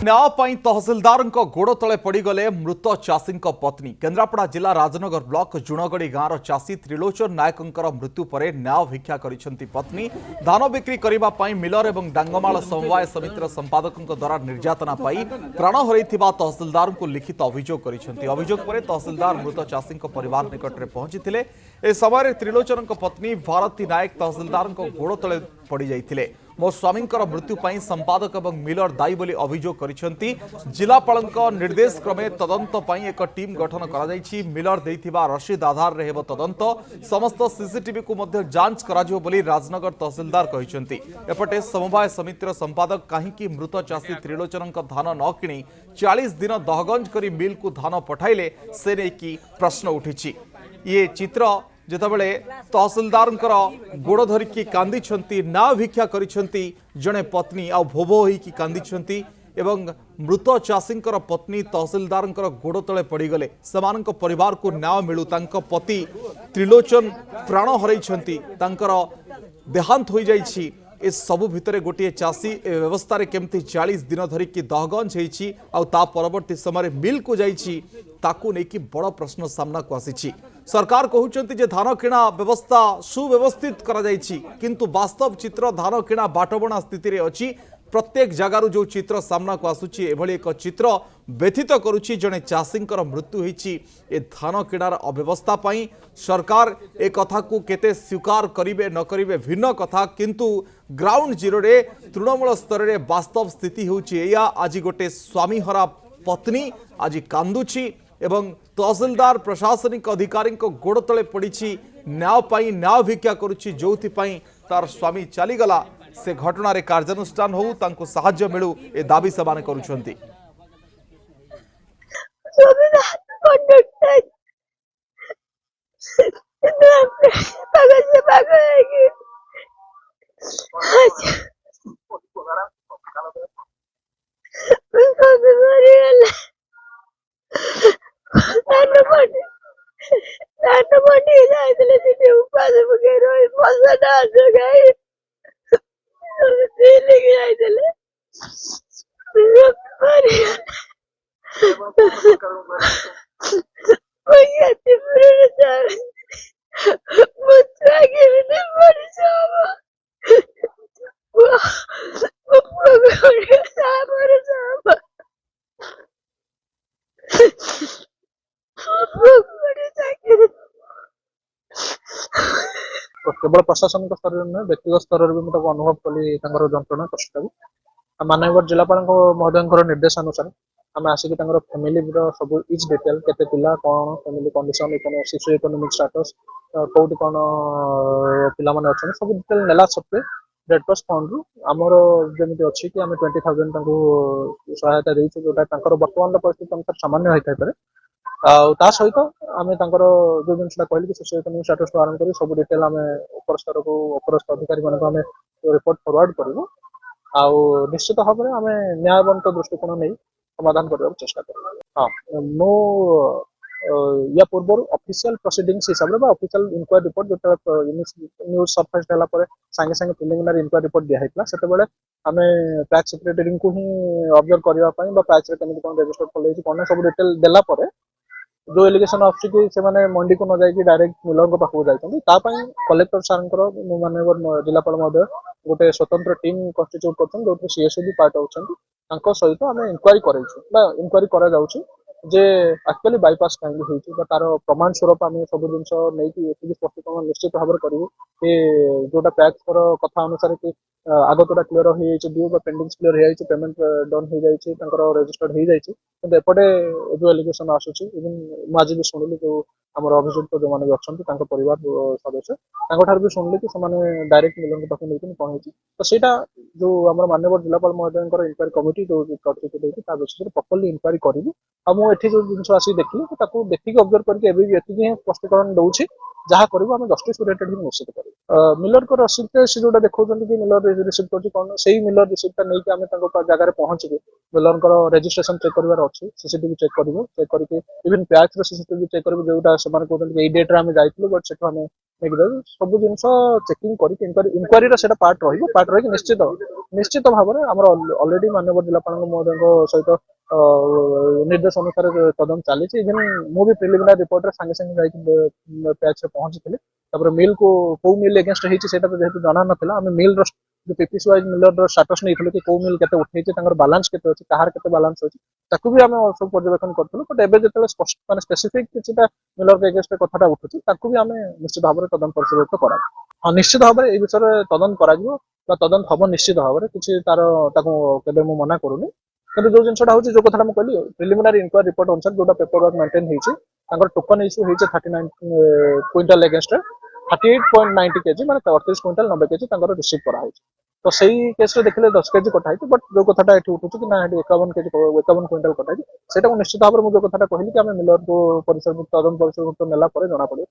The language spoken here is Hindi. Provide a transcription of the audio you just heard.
न्याय तहसिलदार गोड़ तले पड़गले मृत चाषी पत्नी केन्द्रापड़ा जिला राजनगर ब्लॉक जुणगड़ी गाँव चाषी त्रिलोचन नायक मृत्यु पर न्याय भिक्षा करिसेंती पत्नी धान बिक्री करने मिलर और डांगमाल समवाय समितिर संपादक द्वारा निर्यातना पाई प्राण हर तहसिलदार को लिखित अभियोग अभियोग पर तहसिलदार मृत चाषी परिवार निकट में पहुंची ए समय त्रिलोचन पत्नी भारती नायक तहसिलदार गोड़ तले पड़ जाइए मो स्वामी मृत्यु पर संपादक और मिलर दायी बोली अभियोग करिसेंती जिलापाल निर्देश क्रमे तदंत पर एक टीम गठन कर मिलर देइथिबा रसीद आधार रे हेबो तदंत समस्त सीसीटीवी को मध्य जांच कराजियो बोली राजनगर तहसिलदार कहिसेंती एपटे समवाय समितिर संपादक कहीं मृत चाषी त्रिलोचन धान न किणी 40 दिन दहगंज करी मिल को धान पठाइले से नहीं कि प्रश्न उठी ये चित्र जितेबले तहसिलदार गोड़ धरिकी कांदी ना भिक्षा करिसेंती जड़े पत्नी आ भोभो होइकी कांदी एवं मृत चाषी पत्नी तहसिलदार गोड़ तले पड़गले सेमानक परिवार को न्याय मिलू तांको पति त्रिलोचन प्राण हरैछंती तांकर देहांत हो जाइछि ए सबु भितरे गोटे चाषी ए व्यवस्था रे केमती 40 दिन धरिकी दहगंज होइछि आ ता परवर्ती समय मिल को जाइछि ताकू नेकी बड़ प्रश्न सामना को आसीछि सरकार कहउचंती जे धान किणा व्यवस्था सुव्यवस्थित करा जाइछि किंतु वास्तव चित्र धान किणा बाटबणा स्थिति रे अछि प्रत्येक जगार जो चित्र सामना को आसुछि एभली एक चित्र व्यथित करुछि जने चाषींकर मृत्यु होइछि ए धान किणार अव्यवस्था पई सरकार ए कथा को केते स्वीकार करिवे न करिवे भिन्न कथा किंतु ग्राउंड जीरो रे तृणमूल स्तर रे वास्तव स्थिति होउछि एया आज गोटे स्वामी हरा पत्नी आज कांदुछि एवं तहसिलदार प्रशासनिक अधिकारी गोड़ तले पड़ी न्याय पाई न्याय भिक्षा करुछि जोथि पाई तार स्वामी चलीगला से घटना रे कार्यानुष्ठान हो तांको सहाय्य मिलू ए दाबी सेमाने करुछंती केवल प्रशासनिक स्तर में नुहे व्यक्तिगत स्तर में मुझे अनुभव कली जंत्रणा कष्ट माननीय जिलापाल महोदय निर्देश अनुसार आम आसिक फैमिली सब इच डिटेल केते पिला कौन फैमिली कंडीशन शिशु इकोनॉमिक स्टेटस कौटी कौन पिला माने अच्छा सब डिटेल नेला सत्वे रेड क्रॉस फंड रु आमर जमी अच्छी कि आम 20,000 सहायता देचु जोटा बर्तमान परिस्थिति अनुसार सामान्य होता है ता सहित आम जो जिनसा कहली कि शिशु इकोनॉमिक स्टेटस आरंभ कर सब डिटेल आम उपर स्तर को उपरस्थ अधिकारी मान आम रिपोर्ट फरवर्ड करूँ निश्चित भाव में आम न्यायबंत दृष्टिकोण नहीं समाधान करने चेष्टा कर हाँ मो या पूर्व ऑफिशियल प्रोसीडिंग्स हिसाब से ऑफिशियल इंक्वायरी रिपोर्ट जो न्यूज सरफेस देला पर संगे संगे प्रिलिमिनरी इंक्वायरी रिपोर्ट दिया है से आम टैक्स सेक्रेटरी को ही ऑब्जर्व करने टैक्स रजिस्टर खोल कौन सब डिटेल देला पर जो एलिगेशन आछि कि से माने मंडी को न जाई डायरेक्ट मिलर पाखु जाइछन कलेक्टर सर माननीय जिलापाल महोदय गोटे स्वतंत्र टीम कन्स्टिट्यूट करछन जो सीएसओ भी पार्ट होछन सहित आम इंक्वायरी कर जे एक्चुअली बाईपास कहीं होती तार प्रमाण स्वरूप आम सब जिन नहीं स्पष्टीकरण निश्चित भाव में करूँ कि जोटा टैक्स कथा अनुसार कि आग तो क्लीयर हो ड्यू पेंडिंग क्लीयर हो पेमेंट डन हो जाए रजिस्टर्ड हो जाए एपटे जो एलिगेशन आसूँ इवन मुझे भी शुणिली जो आम अभियुक्त जो मैंने अच्छा परिवार सदस्य भी शुणिली कि डायरेक्ट मिलन पास नहीं कौन होती तो सहीटा जो आम माननीय जिलापाल महोदय इंक्वायरी कमिटी जो विषय में प्रॉपर्ली इंक्वायरी करूँ मुझे जो जिन आसिक देखिए देखिए ऑब्जर्व करके स्पष्टीकरण दूसरी जहाँ करूँ आम जस्टिस ओरिएंटेड ही निश्चित करूँ मिलर को रसीद से जो देखा कि मिलर रिसीव कर कौन से मिलर रिसीप्टा नहीं आम जगह पहुँचे मिलर रेजिस्ट्रेशन चेक करार अच्छी सीसीटीवी चेक कर चेक करके इवन पैक्स सीसीटीवी चेक कर जो कहते डेट्रे आम जाइलु बट से ନେଇକି ଯାଉଛି ସବୁ ଜିନିଷ ଚେକିଂ କରିକି ଇନକ୍ୱାରୀର ସେଇଟା ପାର୍ଟ ରହିକି ନିଶ୍ଚିତ ଭାବରେ ଆମର ଅଲରେଡି ମାନ୍ୟବର ଜିଲ୍ଲାପାଳଙ୍କ ମହୋଦୟଙ୍କ ସହିତ ନିର୍ଦ୍ଦେଶ ଅନୁସାରେ ତଦନ୍ତ ଚାଲିଛି। ଇଭେନ୍ ମୁଁ ବି ପ୍ରିଲିମିନାରୀ ରିପୋର୍ଟରେ ସାଙ୍ଗେ ସାଙ୍ଗେ ଯାଇକି ପ୍ୟାଚରେ ପହଞ୍ଚିଥିଲି। ତାପରେ ମିଲ୍ କୁ କୋଉ ମିଲ୍ ଏଗେନଷ୍ଟ ହେଇଛି ସେଇଟା ତ ଯେହେତୁ ଜଣା ନଥିଲା, ଆମେ ମିଲ୍ର ପିପିସି ୱାଇଜ ମିଲର ଷ୍ଟାଟସ୍ ନେଇଥିଲୁ କି କୋଉ ମିଲ୍ କେତେ ଉଠେଇଛି, ତାଙ୍କର ବାଲାନ୍ସ କେତେ ଅଛି, କାହାର କେତେ ବାଲାନ୍ସ ଅଛି, ତାକୁ ବି ଆମେ ସବୁ ପର୍ଯ୍ୟବେକ୍ଷଣ କରିଥିଲୁ। ବଟ୍ ଏବେ ଯେତେବେଳେ ମାନେ ସ୍ପେସିଫିକ କିଛିଟା ମିଲର ଏଗେନଷ୍ଟ କଥାଟା ଉଠୁଛି ତାକୁ ବି ଆମେ ନିଶ୍ଚିତ ଭାବରେ ତଦନ୍ତ ପରିଚାଳିତ କରାଯିବ। ହଁ, ନିଶ୍ଚିତ ଭାବରେ এই ବିଷୟରେ ତଦନ୍ତ କରାଯିବ ବା ତଦନ୍ତ ହବ ନିଶ୍ଚିତ ଭାବରେ, କିଛି ତାକୁ କେବେ ମୁଁ ମନା କରୁନି। କିନ୍ତୁ ଯୋଉ ଜିନିଷଟା ହଉଛି, ଯୋଉ କଥାଟା ମୁଁ କହିଲି, ପ୍ରିଲିମିନାରୀ ଇନକ୍ୱାରୀ ରିପୋର୍ଟ ଅନୁସାରେ ଯୋଉଟା ପେପର ୱାର୍କ ମେଣ୍ଟେନ ହେଇଛି, ତାଙ୍କର ଟୋକନ ଇସ୍ୟୁ ହେଇଛି 39 କ୍ୱିଣ୍ଟାଲ ଏଗେନଷ୍ଟ 38.90 କେଜି ମାନେ 33 କ୍ୱିଣ୍ଟାଲ 90 କେଜି ତାଙ୍କର ରିସିଭ୍ କରାହେଇଛି। ତ ସେଇ କେସରେ ଦେଖିଲେ 10 କେଜି କଟା ହେଇଛି। ବଟ୍ ଯୋଉ କଥାଟା ଏଠି ଉଠୁଛି କି ନା ଏଠି 51 କ୍ୱିଣ୍ଟାଲ କଟା ହେଇଛି, ସେଇଟାକୁ ନିଶ୍ଚିତ ଭାବରେ ମୁଁ ଯୋଉ କଥାଟା କହିଲି କି ଆମେ ମିଲରକୁ ତଦନ୍ତ ପରିସରଭୁକ୍ତ ନେଲା ପରେ ଜଣା ପଡିବ।